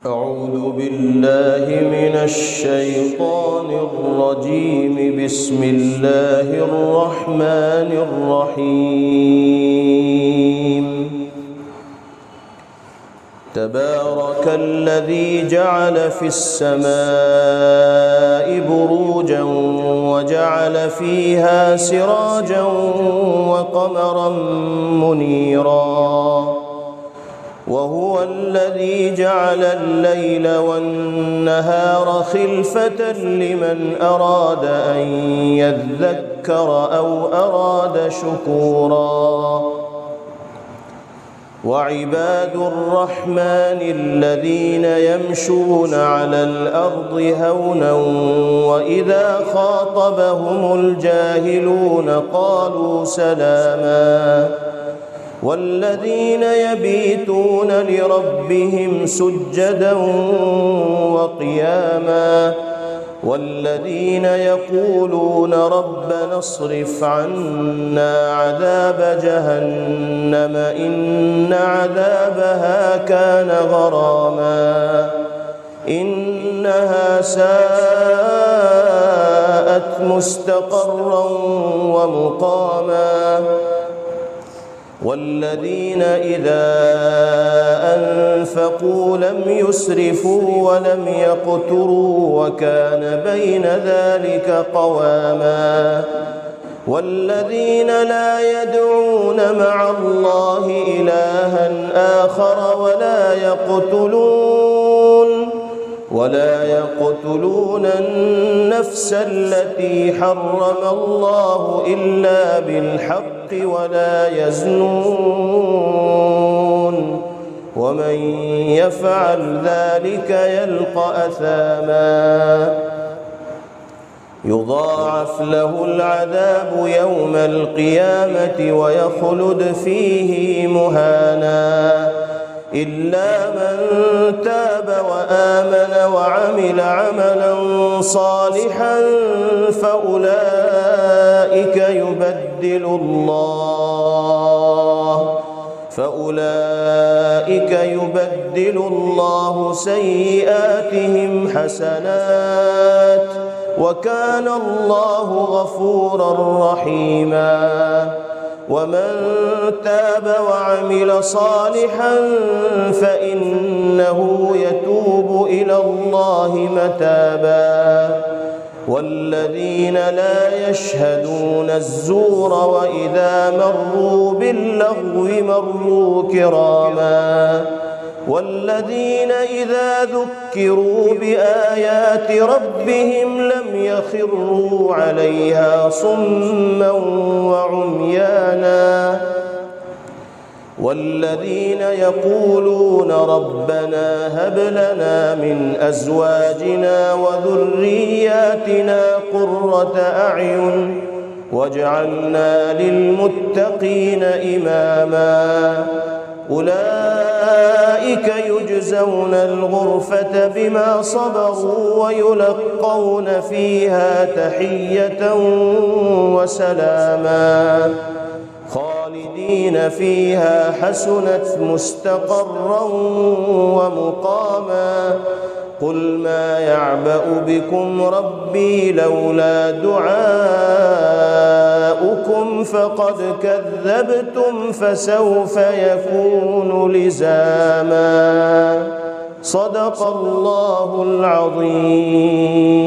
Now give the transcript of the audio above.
أعوذ بالله من الشيطان الرجيم. بسم الله الرحمن الرحيم. تبارك الذي جعل في السماء بروجا وجعل فيها سراجا وقمرا منيرا، وهو الذي جعل الليل والنهار خلفة لمن أراد أن يذكر أو أراد شكورا. وعباد الرحمن الذين يمشون على الأرض هونا وإذا خاطبهم الجاهلون قالوا سلاما، والذين يبيتون لربهم سجدا وقياما، والذين يقولون ربنا اصرف عنا عذاب جهنم إن عذابها كان غراما إنها ساءت مستقرا ومقاما. والذين إذا أنفقوا لم يسرفوا ولم يقتروا وكان بين ذلك قواما. والذين لا يدعون مع الله إلها آخر ولا يقتلون النفس التي حرم الله إلا بالحق ولا يزنون، ومن يفعل ذلك يلقى أثاما يضاعف له العذاب يوم القيامة ويخلد فيه مهانا إلا من تاب وآمن وعمل عملا صالحا فأولئك يبدل الله سيئاتهم حسنات وكان الله غفورا رحيما. ومن تاب وعمل صالحا فإنه يتوب إلى الله متابا. والذين لا يشهدون الزور وإذا مروا باللغو مروا كراما. والذين إذا ذكروا بآيات ربهم لم يخروا عليها صما وعميانا. والذين يقولون ربنا هب لنا من أزواجنا وذرياتنا قرة أعين واجعلنا للمتقين إماما. أولئك يجزون الغرفة بما صبروا ويلقون فيها تحية وسلاما خالدين فيها حسنت مستقرا ومقاما. قل ما يعبأ بكم ربي لولا دعاؤكم فقد كذبتم فسوف يكون لزاما. صدق الله العظيم.